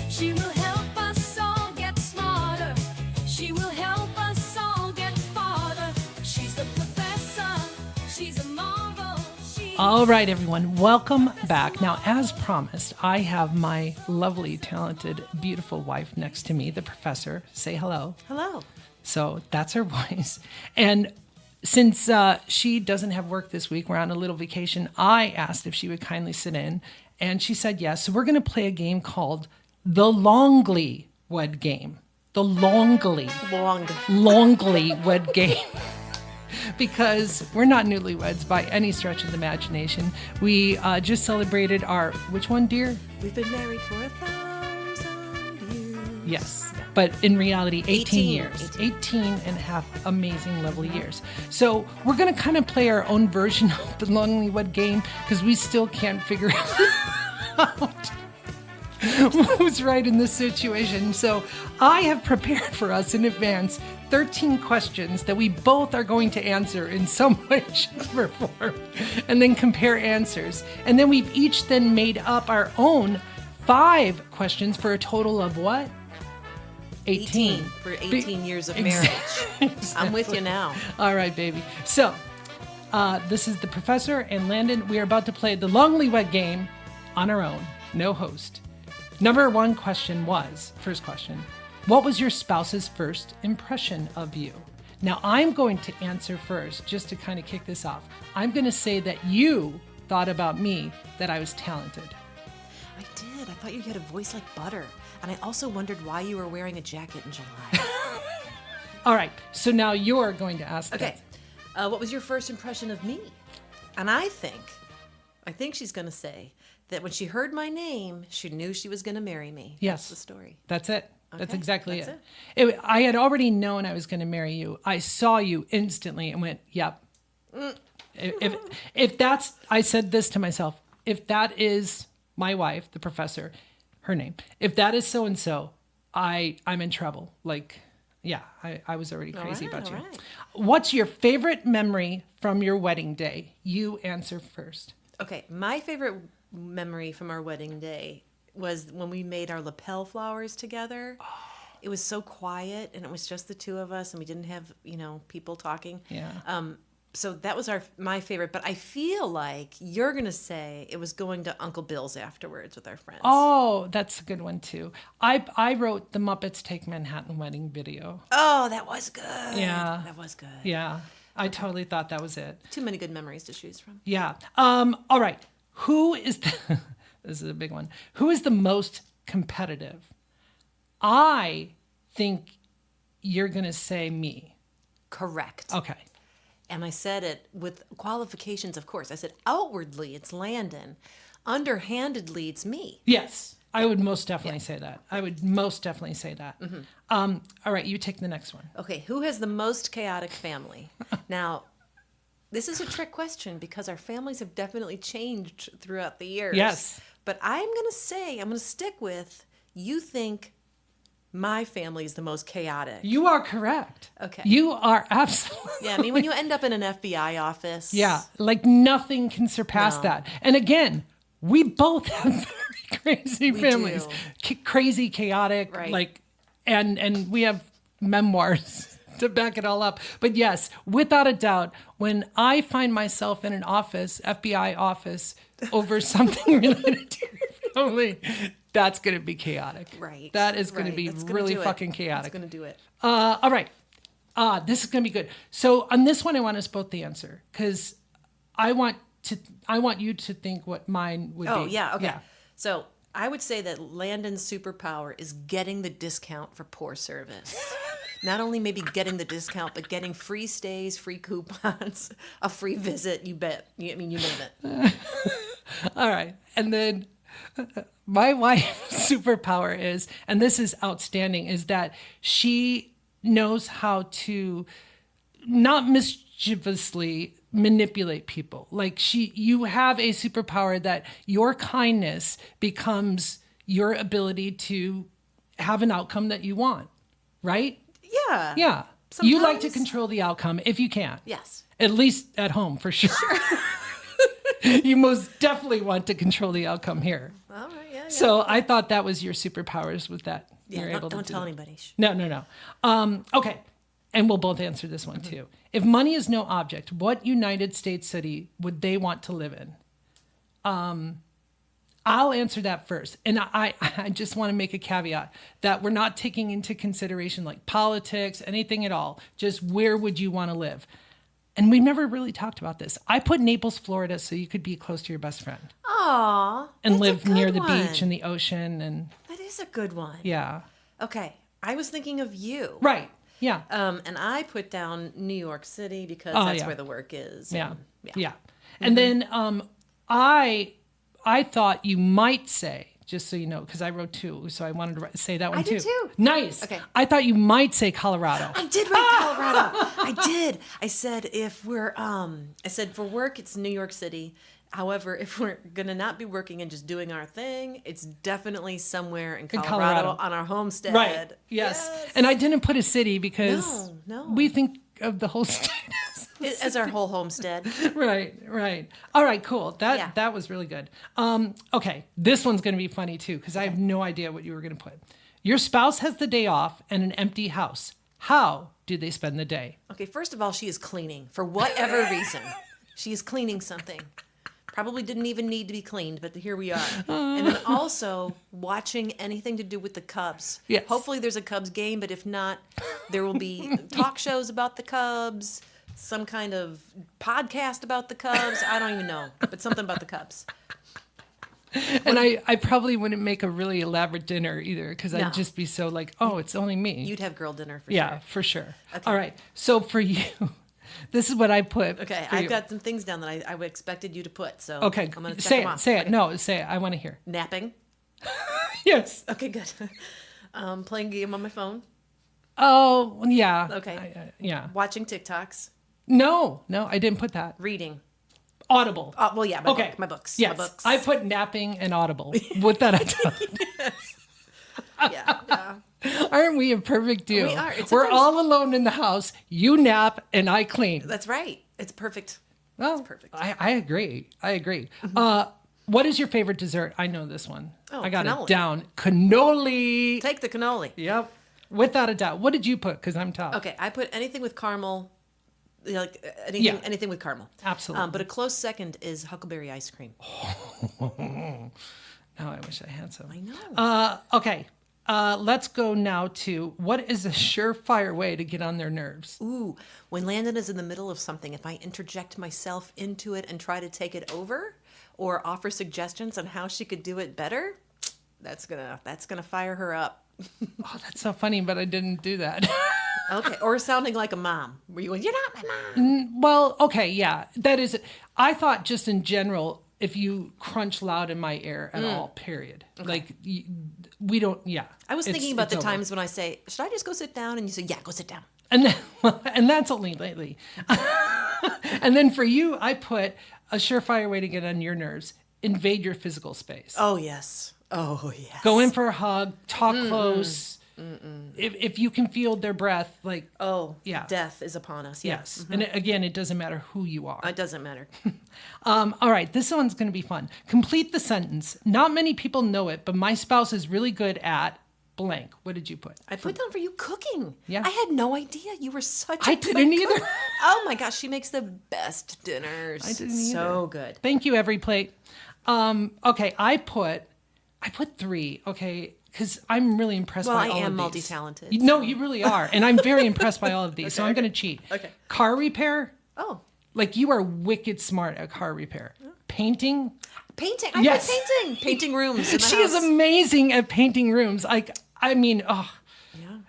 She will help us all get smarter. She will help us all get farther. She's the professor. She's a marvel. All right, everyone, welcome back. Now, as promised, I have my lovely, talented, beautiful wife next to me, the professor. Say hello. Hello. So that's her voice. And since she doesn't have work this week, we're on a little vacation, I asked if she would kindly sit in, and she said yes. So we're going to play a game called the Longlywed Game. The Longlywed Game. Because we're not newlyweds by any stretch of the imagination. We just celebrated our, which one, dear? We've been married for 1,000 years. Yes. But in reality, 18 years. 18 and a half amazing, lovely years. So we're going to kind of play our own version of the Longlywed Game because we still can't figure out who's right in this situation. So I have prepared for us in advance 13 questions that we both are going to answer in some way, shape, or form, and then compare answers. And then we've each then made up our own 5 questions for a total of what? 18. For 18 years of marriage. Exactly. I'm with you now. All right, baby. So this is the professor and Landyn. We are about to play the Longlywed Game on our own. No host. Number 1 question was, first question, what was your spouse's first impression of you? Now, I'm going to answer first, just to kind of kick this off. I'm going to say that you thought about me that I was talented. I did. I thought you had a voice like butter. And I also wondered why you were wearing a jacket in July. All right, so now you're going to ask Okay. What was your first impression of me? And I think she's going to say that when she heard my name, she knew she was going to marry me. Yes. That's the story. That's it. That's Okay, exactly that's it. I had already known I was going to marry you. I saw you instantly and went, yep. If that's, I said this to myself, if that is my wife, the professor, her name, if that is so-and-so, I'm in trouble. Like, yeah, I was already crazy about you. right. What's your favorite memory from your wedding day? You answer first. Okay, my favorite memory from our wedding day was when we made our lapel flowers together. It was so quiet, and it was just the two of us, and we didn't have, people talking. Yeah. So that was my favorite, but I feel like you're going to say it was going to Uncle Bill's afterwards with our friends. Oh, that's a good one too. I wrote the Muppets Take Manhattan wedding video. Oh, that was good. Yeah. That was good. Yeah. I totally thought that was it. Too many good memories to choose from. Yeah. All right. Who is the this is a big one. Who is the most competitive? I think you're going to say me. Correct. Okay. And I said it with qualifications, of course. I said outwardly it's Landyn, underhandedly it's me. Yes, I would most definitely say that. I would most definitely say that. All right, you take the next one. Okay, who has the most chaotic family? Now, this is a trick question because our families have definitely changed throughout the years. Yes. But I'm going to stick with, you think my family is the most chaotic. You are correct. Okay. You are absolutely. Yeah, I mean, when you end up in an FBI office. Yeah, like nothing can surpass No. that. And again, we both have very crazy families. do. Crazy, chaotic, Right. like, and we have memoirs to back it all up. But yes, without a doubt, when I find myself in an office, FBI office, over something related to your family, that's going to be chaotic. Right. That is going to right. be That's gonna really do it. fucking That's chaotic. going to do it. All right. This is going to be good. So on this one, I want us both to answer because I want you to think what mine would be. Oh, yeah, okay. So I would say that Landon's superpower is getting the discount for poor service. Not only maybe getting the discount, but getting free stays, free coupons, a free visit. You bet. I mean, you name it. All right. And then my wife's superpower is, and this is outstanding, is that she knows how to not mischievously manipulate people. Like you have a superpower that your kindness becomes your ability to have an outcome that you want, right? Yeah. Yeah. You like to Sometimes. control the outcome if you can. Yes. At least at home, for sure. You most definitely want to control the outcome here. All right. Yeah. So I thought that was your superpowers with that. Yeah. You're able to Don't do tell that. anybody. Shh. No. Okay. And we'll both answer this one too. If money is no object, what United States city would they want to live in? I'll answer that first. And I just want to make a caveat that we're not taking into consideration like politics, anything at all. Just where would you want to live? And we never really talked about this. I put Naples, Florida, so you could be close to your best friend Aw. and that's a live near good the one. beach and the ocean. And That is a good one. yeah. Okay. I was thinking of you. Right. Yeah. And I put down New York City because Oh, that's yeah. where the work is. Yeah. And- Yeah. And then I thought you might say, just so you know, because I wrote two, so I wanted to say that one I too. did too. Nice. Okay. I thought you might say Colorado. I did write Colorado. I did. I said if we're I said for work it's New York City. However, if we're gonna not be working and just doing our thing, it's definitely somewhere in Colorado. On our homestead. Right. Yes. And I didn't put a city because No. we think of the whole state As our whole homestead. Right. All right, cool. Yeah. That was really good. Okay, this one's going to be funny too because I have no idea what you were going to put. Your spouse has the day off and an empty house. How do they spend the day? Okay, first of all, she is cleaning for whatever reason. She is cleaning something. Probably didn't even need to be cleaned, but here we are. And then also watching anything to do with the Cubs. Yes. Hopefully there's a Cubs game, but if not, there will be talk shows about the Cubs, some kind of podcast about the Cubs. I don't even know, but something about the Cubs. And I probably wouldn't make a really elaborate dinner either because No. I'd just be so like, oh, it's only me. You'd have girl dinner for yeah, sure. for sure. Okay. All right. So for you, this is what I put. Okay, for I've you. got some things down that I expected you to put, so Okay. I'm going to check Say them it. off. Say it. Okay. No, say it. I want to hear. Napping. Yes. Okay, good. Playing a game on my phone. Oh, yeah. Okay. Yeah. Watching TikToks. No, I didn't put that. Reading. Audible. Well, yeah, Okay. my books. Yes. My books. I put napping and audible. With that, I done. Yeah. Aren't we a perfect duo? We are. It's We're sometimes- all alone in the house. You nap and I clean. That's right. It's perfect. Well, It's perfect. I agree. What is your favorite dessert? I know this one. Oh, I got cannoli. it down. Cannoli. Take the cannoli. Yep. Without a doubt. What did you put? Because I'm top. Okay, I put anything with caramel, like Yeah. anything with caramel. Absolutely. But a close second is huckleberry ice cream. Now I wish I had some. I know. Okay. Let's go now to what is a surefire way to get on their nerves? Ooh, when Landon is in the middle of something, if I interject myself into it and try to take it over, or offer suggestions on how she could do it better, that's gonna fire her up. Oh, that's so funny, but I didn't do that. Okay, or sounding like a mom. Were you going, you're not my mom? Well, okay, yeah, that is. I thought just in general, if you crunch loud in my ear at all, period. Like we don't. Yeah. I was it's- thinking about it's the over. times when I say, should I just go sit down? And you say, yeah, go sit down. And then, and that's only lately. And then for you, I put a surefire way to get on your nerves: invade your physical space. Oh, yes. Oh, yes. Go in for a hug, talk close. If you can feel their breath, like Oh, Yeah. death is upon us. yes. And again, it doesn't matter who you are. It doesn't matter. All right, this one's going to be fun. Complete the sentence. Not many people know it, but my spouse is really good at blank. What did you put? I put down for you cooking. Yeah. I had no idea you were such a I good didn't either. cook. Oh my gosh, she makes the best dinners. I didn't So either. good. Thank you, every plate. Okay, I put 3. Okay, because I'm really impressed Well, by I all am of these. multi-talented. No, you really are, and I'm very impressed by all of these. So I'm going to cheat. Okay. Car repair. Oh, Like you are wicked smart at car repair. Painting. painting. I Yes. put painting. Painting rooms in the She house. is amazing at painting rooms. Like, I mean, Yeah.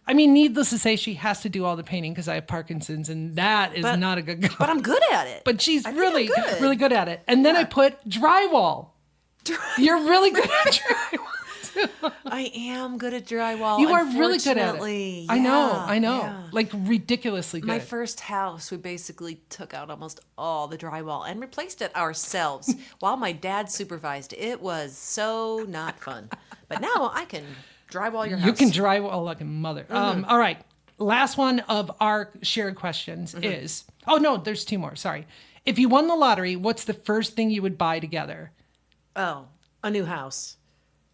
I mean, needless to say, she has to do all the painting because I have Parkinson's, and that is But- not a good go. But I'm good at it. But she's I think really, I'm good. really good at it. And then I put drywall. You're really good at drywall. I am good at drywall. You are really good at unfortunately. it. I know. Yeah. Like ridiculously good. My first house, we basically took out almost all the drywall and replaced it ourselves while my dad supervised. It was so not fun. But now I can drywall your house. You can drywall like a mother. Mm-hmm. All right. Last one of our shared questions Mm-hmm. is, oh no, there's 2 more. Sorry. If you won the lottery, what's the first thing you would buy together? Oh, a new house.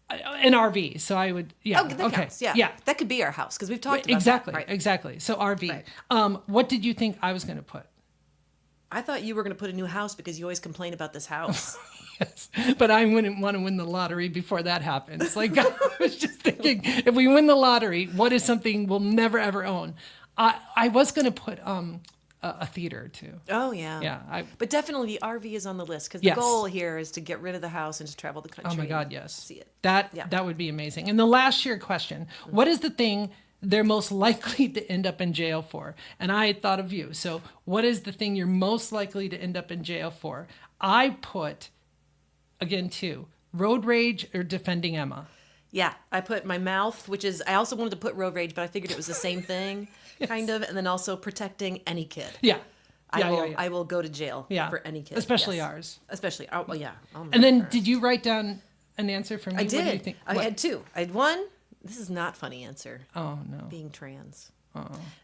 An RV. So I would, yeah. Oh, that okay. counts. Yeah. Yeah. That could be our house because we've talked about Exactly. that. Right. Exactly. So RV. Right. What did you think I was going to put? I thought you were going to put a new house because you always complain about this house. Yes, but I wouldn't want to win the lottery before that happens. Like I was just thinking, if we win the lottery, what is something we'll never ever own? I was going to put a theater too. Oh, yeah. Yeah. But definitely the RV is on the list because Yes. the goal here is to get rid of the house and to travel the country. Oh my God, and yes. See it. That would be amazing. And the last year question: what is the thing they're most likely to end up in jail for? And I had thought of you. So, what is the thing you're most likely to end up in jail for? I put, again, 2: road rage or defending Emma. Yeah, I put my mouth, which is, I also wanted to put road rage, but I figured it was the same thing, kind of. And then also protecting any kid. Yeah. I will go to jail Yeah. for any kid. Especially yes. ours. Especially, oh, well, yeah. And then, did you write down an answer for me? I What do you did. think? I What? had 2. I had 1. This is not funny answer. Oh no. Being trans.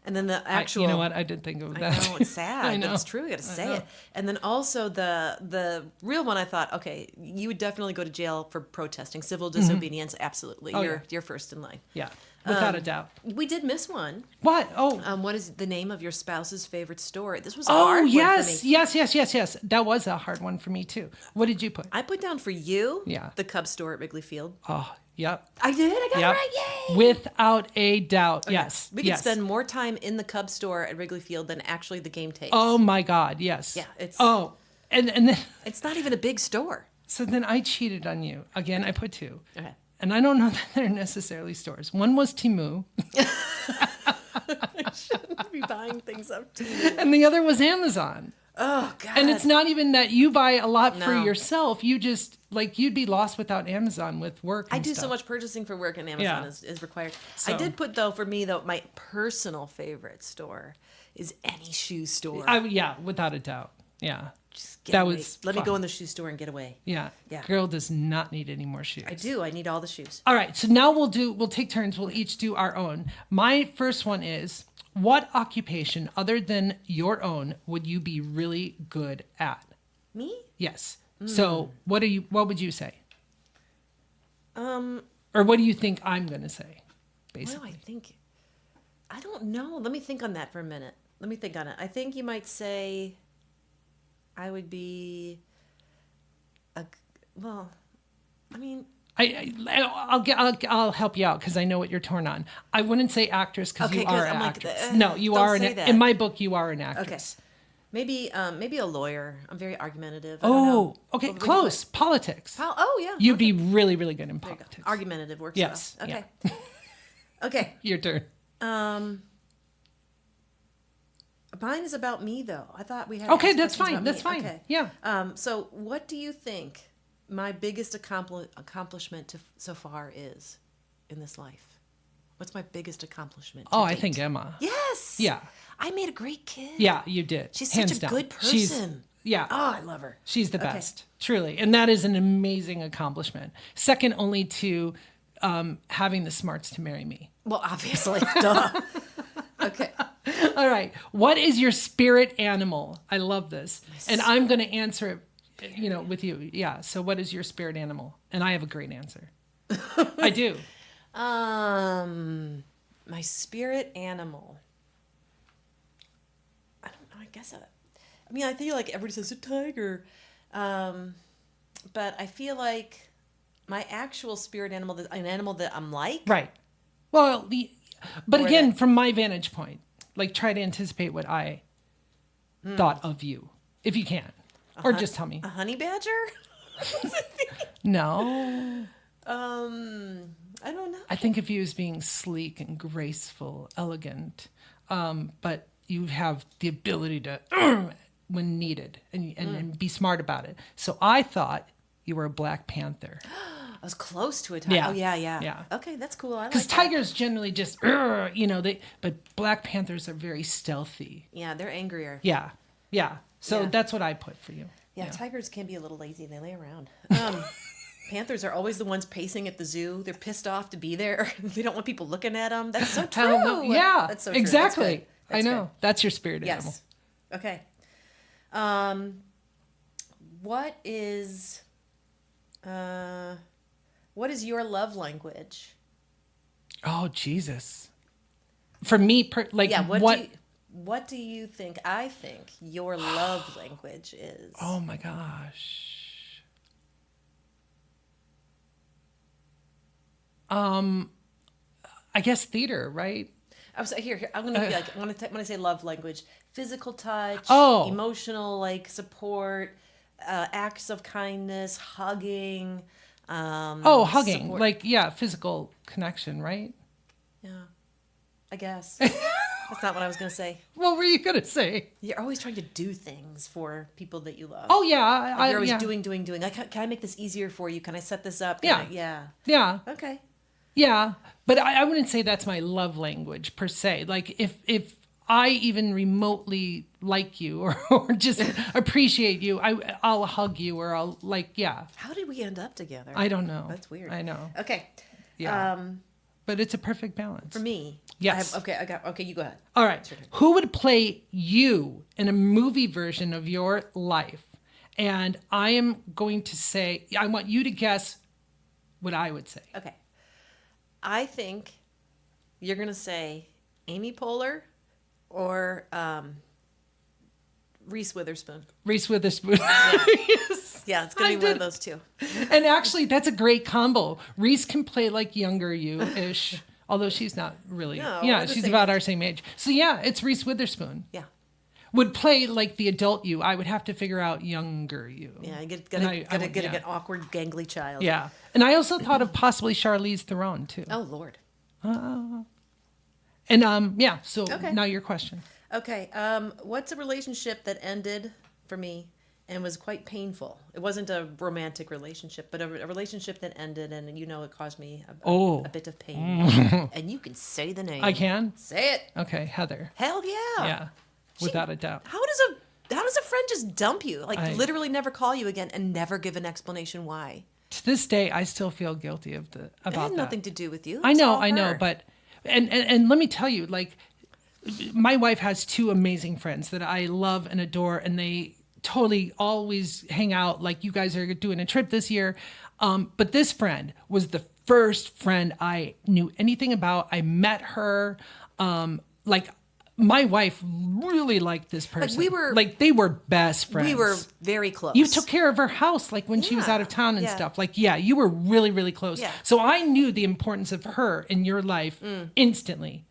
And then the actual. You know what? I did think of I that. know it's sad, I know. but it's true. I got to say know. it. And then also the real one. I thought, okay, you would definitely go to jail for protesting, civil disobedience. Absolutely, Oh, you're first in line. Yeah, without a doubt. We did miss one. What? Oh. What is the name of your spouse's favorite store? This was a Oh hard one yes, for me. yes. That was a hard one for me too. What did you put? I put down for you. Yeah. The Cub store at Wrigley Field. Oh, yep. I did. I got Yep. it right. Yay! Without a doubt. Yes. We could yes. spend more time in the Cub store at Wrigley Field than actually the game takes. Oh my God. Yes. Yeah, it's- Oh, and then It's not even a big store. so then I cheated on you again. I put 2. Okay. And I don't know that they're necessarily stores. One was Temu, Be buying things up too. and the other was Amazon. Oh God. And it's not even that you buy a lot for No. yourself. You just like you'd be lost without Amazon with work. I and do stuff. so much purchasing for work, and Amazon Yeah. is required. So- I did put though for me though my personal favorite store is any shoe store. Yeah, without a doubt. Yeah. Just get that away. was Let me fun. go in the shoe store and get away. Yeah. Yeah. Girl does not need any more shoes. I do. I need all the shoes. All right. So now we'll take turns. We'll each do our own. My first one is, what occupation other than your own would you be really good at? Me? Yes. So what would you say? Um. Or what do you think I'm going to say? What do Basically. I think? I don't know. Let me think on that for a minute. Let me think on it. I think you might say I would be well, I mean, I'll help you out because I know what you're torn on. I wouldn't say actress because Okay, you 'cause are an I'm like, actress. No, you don't are say that. in my book. You are an okay. actress. Maybe a lawyer. I'm very argumentative. I don't know. Oh, okay, What would you close. Politics. put? Oh, yeah. You'd be really, really good in There you go. politics. Argumentative works Yes, well. yeah. Okay. Okay. Your turn. Mine is about me, though. I thought we had. Okay, asked that's questions fine. about That's me. fine. Okay. Yeah. So, what do you think my biggest accomplishment so far is in this life? What's my biggest accomplishment? Oh, to I date? think Emma. Yes. Yeah. I made a great kid. Yeah, you did. She's Hands such a down. good She's- person. yeah. Oh, I love her. She's the Okay. best, truly. And that is an amazing accomplishment. Second only to having the smarts to marry me. Well, obviously. Duh. Okay. All right. What is your spirit animal? I love this. And I'm going to answer it, with you. Yeah. So what is your spirit animal? And I have a great answer. I do. My spirit animal. I don't know. I guess I feel like everybody says a tiger, but I feel like my actual spirit animal, an animal that I'm like. Right. Well, but Or again, that- from my vantage point, like try to anticipate what I thought of you, if you can. Or just tell me. A honey badger? No. I don't know. I think of you as being sleek and graceful, elegant, but you have the ability to, when needed, and be smart about it. So I thought you were a Black Panther. I was close to a tiger. Yeah. Oh, yeah. Yeah. Okay, that's cool. I like Because that. tigers generally just, but Black Panthers are very stealthy. Yeah, they're angrier. Yeah. Yeah. So Yeah. that's what I put for you. Yeah, tigers can be a little lazy. They lay around. Panthers are always the ones pacing at the zoo. They're pissed off to be there. They don't want people looking at them. That's so true. Hell no. Yeah. That's so true. Exactly. That's good. I That's know. good. That's your spirit animal. Yes. Okay. What is your love language? Oh, Jesus. For me, Yeah. what? What do you think? I think your love language is. Oh my gosh. I guess theater, right? I was here. I'm gonna be like when I say love language, physical touch, Oh. emotional support, acts of kindness, hugging. Hugging. Support. Physical connection, right? Yeah, I guess that's not what I was gonna say. What were you going to say? You're always trying to do things for people that you love. Oh, yeah. You're always yeah. doing. Like, can I make this easier for you? Can I set this up? Yeah. Yeah. Yeah. Okay. Yeah. But I wouldn't say that's my love language per se. Like if I even remotely like you or just appreciate you, I'll hug you or I'll How did we end up together? I don't know. That's weird. I know. Okay. Yeah. But it's a perfect balance. For me. Yes. Okay, you go ahead. All right. Who would play you in a movie version of your life? And I am going to say, I want you to guess what I would say. Okay. I think you're going to say Amy Poehler or Reese Witherspoon. Reese Witherspoon. Yes. Yeah, it's going I to be one did. of those two. And actually, that's a great combo. Reese can play like younger you-ish, although she's not really. No, Yeah, we're the she's same about age. our same age. So yeah, it's Reese Witherspoon. Yeah. Would play like the adult you. I would have to figure out younger you. Yeah, you And I gotta would- get yeah. an awkward, gangly child. Yeah. And I also thought of possibly Charlize Theron too. Oh, Lord. And yeah, so Okay. now your question. Okay. What's a relationship that ended for me and was quite painful? It wasn't a romantic relationship, but a relationship that ended, and it caused me a bit of pain. And you can say the name. I can? Say it. Okay, Heather. Hell yeah. Yeah. Without a doubt. How does a friend just dump you? Literally never call you again and never give an explanation why? To this day, I still feel guilty about It had that. nothing to do with you. I It's know, all her. but and let me tell you, like, my wife has two amazing friends that I love and adore, and they totally always hang out. Like, you guys are doing a trip this year, but this friend was the first friend I knew anything about. I met her, my wife really liked this person. They were best friends. We were very close. You took care of her house, like when she was Yeah, out of town and yeah. stuff. Like, yeah, you were really, really close. Yeah. So I knew the importance of her in your life instantly,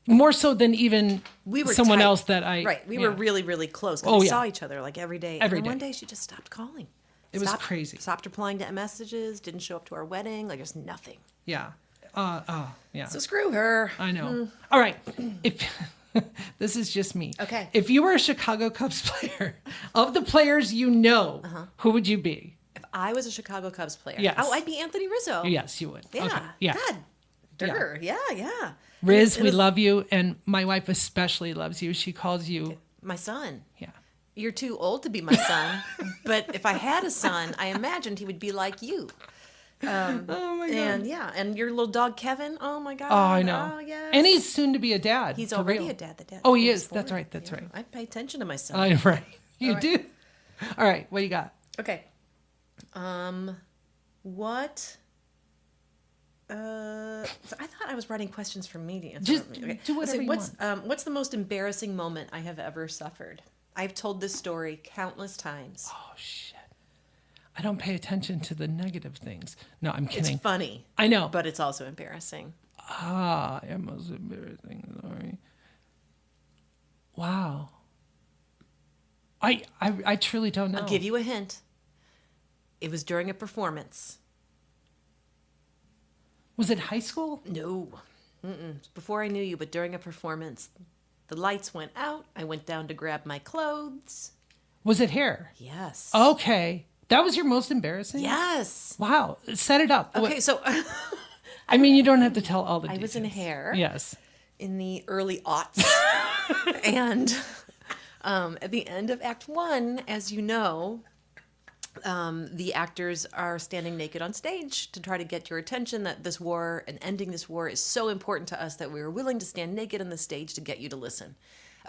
more so than even we were someone tight. else that I. Right. We yeah. were really, really close. 'Cause Oh, we yeah. saw each other like every day. Every and then one day. day she just stopped calling. It was crazy. Stopped replying to messages. Didn't show up to our wedding. Like, there's nothing. Yeah. Yeah. So screw her. I know. All right. If This is just me. Okay. If you were a Chicago Cubs player, of the players you know, who would you be? If I was a Chicago Cubs player, Yes. oh, I'd be Anthony Rizzo. Yes, you would. Yeah. Okay. Yeah. God. Durr. Yeah. Riz, It we was love you, and my wife especially loves you. She calls you. my son. Yeah. You're too old to be my son, but if I had a son, I imagined he would be like you. Oh my God. And your little dog Kevin. Oh my God. Oh, I know. Oh yes. And he's soon to be a dad. He's for already real. a dad. The dad. Oh, he was is. That's born. right. That's right. I pay attention to my son. Right. You right. do. All right. What do you got? Okay. What? So I thought I was writing questions for me to answer. Just do whatever you what's the most embarrassing moment I have ever suffered? I've told this story countless times. Oh shit! I don't pay attention to the negative things. No, I'm It's kidding. funny. I know. But it's also embarrassing. It most embarrassing. Sorry. Wow. I truly don't know. I'll give you a hint. It was during a performance. Was it high school? No. Before I knew you, but during a performance. The lights went out. I went down to grab my clothes. Was it hair? Yes. Okay. That was your most embarrassing? Yes. Wow. Set it up. Okay, so I mean, you don't have to tell all the I details. was in hair. Yes. In the early aughts. And at the end of Act 1, as you know, the actors are standing naked on stage to try to get your attention that this war and ending this war is so important to us that we were willing to stand naked on the stage to get you to listen.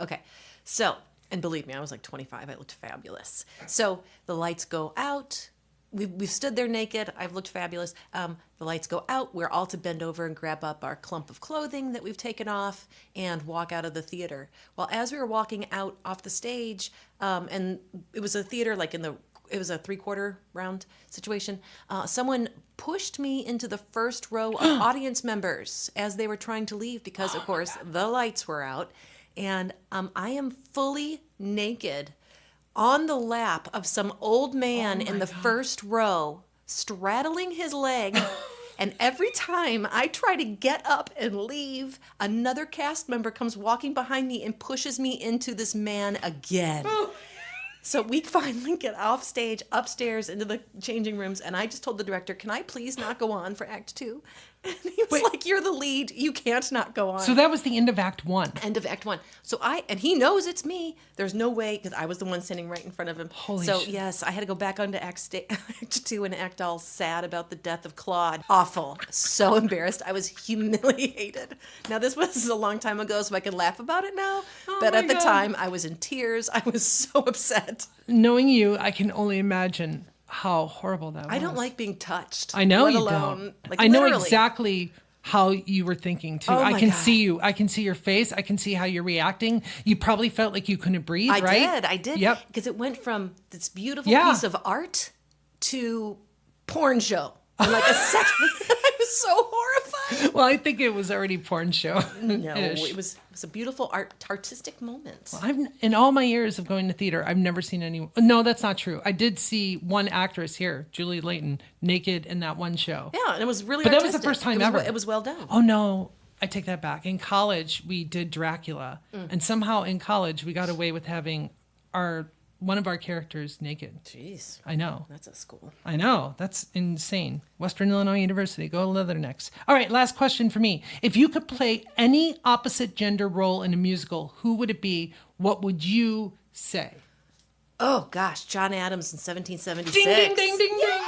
Okay, so, and believe me, I was like 25. I looked fabulous. So the lights go out. We've stood there naked. I've looked fabulous. The lights go out. We're all to bend over and grab up our clump of clothing that we've taken off and walk out of the theater. Well, as we were walking out off the stage, and it was a theater like it was a 3/4 round situation. Someone pushed me into the first row of audience members as they were trying to leave because, of course, the lights were out. And I am fully naked on the lap of some old man in the first row, straddling his leg. And every time I try to get up and leave, another cast member comes walking behind me and pushes me into this man again. So we finally get off stage, upstairs into the changing rooms, and I just told the director, can I please not go on for Act 2? And he was like, you're the lead. You can't not go on. So that was the end of Act 1. End of Act 1. So and he knows it's me. There's no way, because I was the one standing right in front of him. Holy so shit. yes, I had to go back onto Act 2 and act all sad about the death of Claude. Awful. So embarrassed. I was humiliated. Now this was a long time ago, so I can laugh about it now. But at the time, I was in tears. I was so upset. Knowing you, I can only imagine how horrible that was. I don't like being touched. I know let you alone, don't. Like, I know literally. exactly how you were thinking too. Oh I my can God. see you. I can see your face. I can see how you're reacting. You probably felt like you couldn't breathe, right? I did. Yep. Because it went from this beautiful Yeah. piece of art to porn show in like a second. I was so horrified. Well, I think it was already porn show. No, it was a beautiful artistic moment. In all my years of going to theater, I've never seen anyone. No, that's not true. I did see one actress here, Julie Layton, naked in that one show. Yeah, and it was really But that was artistic. the first time It was ever. It was well done. Oh no, I take that back. In college, we did Dracula, Mm. and somehow in college we got away with having one of our characters naked. Jeez, I know. that's a school. I know. That's insane. Western Illinois University. Go Leathernecks. All right, last question for me. If you could play any opposite gender role in a musical, who would it be? What would you say? Oh gosh, John Adams in 1776. Ding, ding, ding, ding, ding.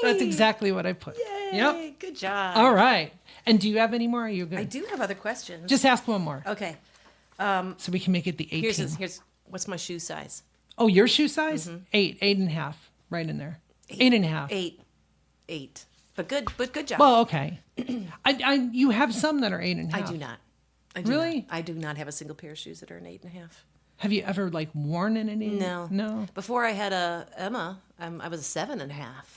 That's exactly what I put. Yay, Yep. good job. All right. And do you have any more? Or are you good? I do have other questions. Just ask one more okay. so we can make it the 18. Here's what's my shoe size? Oh, your shoe size? Mm-hmm. 8.5. Right in there. 8.5. Eight. But good job. Well, okay. You have some that are 8.5. I do not. I do Really? Not. I do not have a single pair of shoes that are an 8.5. Have you ever worn an 8? No. No. Before I had Emma, I was a 7.5.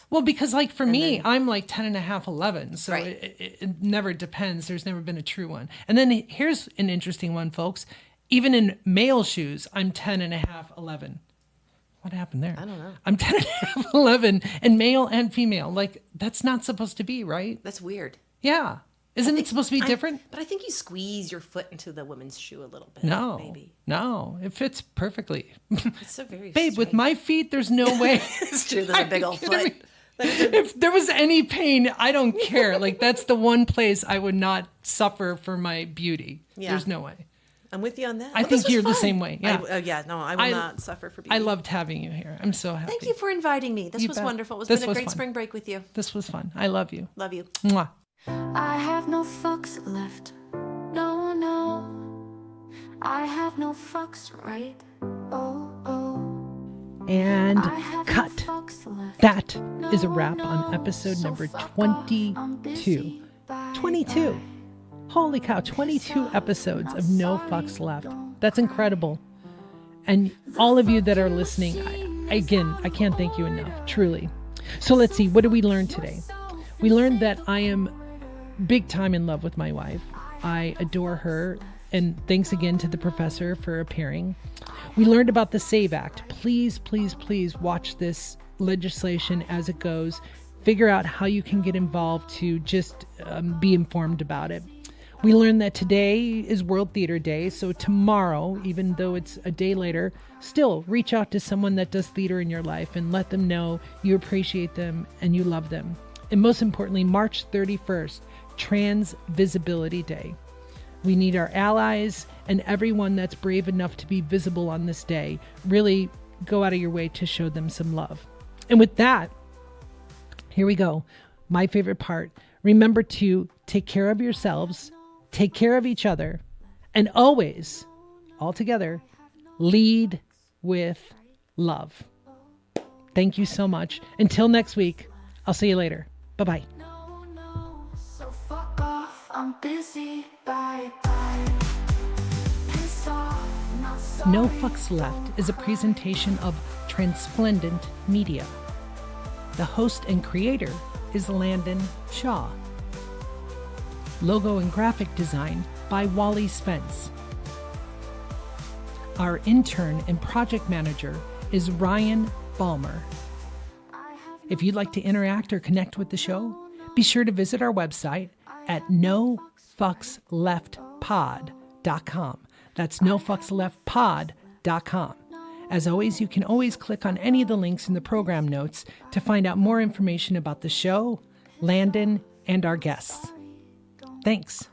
Well, because for me, I'm 10.5, 11. So Right. it never depends. There's never been a true one. And then here's an interesting one, folks. Even in male shoes, I'm 10.5, 11. What happened there? I don't know. I'm 10.5, 11, and male and female. That's not supposed to be, right? That's weird. Yeah. Isn't it supposed to be different? But I think you squeeze your foot into the woman's shoe a little bit. No, Maybe. no, it fits perfectly. It's so very Babe, with strange. my feet, there's no way. It's true. There's a big old kidding foot. me? If there was any pain, I don't care. Like, that's the one place I would not suffer for my beauty. Yeah. There's no way. I'm with you on that. I But think this was you're the fun. same way. Yeah. No, I will not suffer for beauty. I loved having you here. I'm so happy. Thank you for inviting me. This You was bet. wonderful. It's This been a was great fun. spring break with you. This was fun. I love you. Love you. Mwah. I have no fucks left. No, no. I have no fucks, right? Oh, oh. And I have cut. no fucks left. That is a wrap on episode So number fuck off. I'm 22. busy. Bye, 22. bye. Holy cow, 22 episodes of no fucks left. That's incredible. And all of you that are listening, I can't thank you enough, truly. So let's see, what did we learn today? We learned that I am big time in love with my wife. I adore her. And thanks again to the professor for appearing. We learned about the SAVE Act. Please, please, please watch this legislation as it goes. Figure out how you can get involved to just be informed about it. We learned that today is World Theater Day, so tomorrow, even though it's a day later, still reach out to someone that does theater in your life and let them know you appreciate them and you love them. And most importantly, March 31st, Trans Visibility Day. We need our allies and everyone that's brave enough to be visible on this day. Really go out of your way to show them some love. And with that, here we go. My favorite part. Remember to take care of yourselves, take care of each other, and always, all together, lead with love. Thank you so much. Until next week, I'll see you later. Bye-bye. No, no. So fuck off. I'm busy. Bye, bye. Piss off. Not sorry. No Fucks Left is a presentation of Transplendent Media. The host and creator is Landyn Shaw. Logo and graphic design by WALLY SPENCE. Our intern and project manager is Ryan BALMER. If you'd like to interact or connect with the show, be sure to visit our website at nofucksleftpod.com. That's nofucksleftpod.com. As always, you can always click on any of the links in the program notes to find out more information about the show, Landyn, and our guests. Thanks.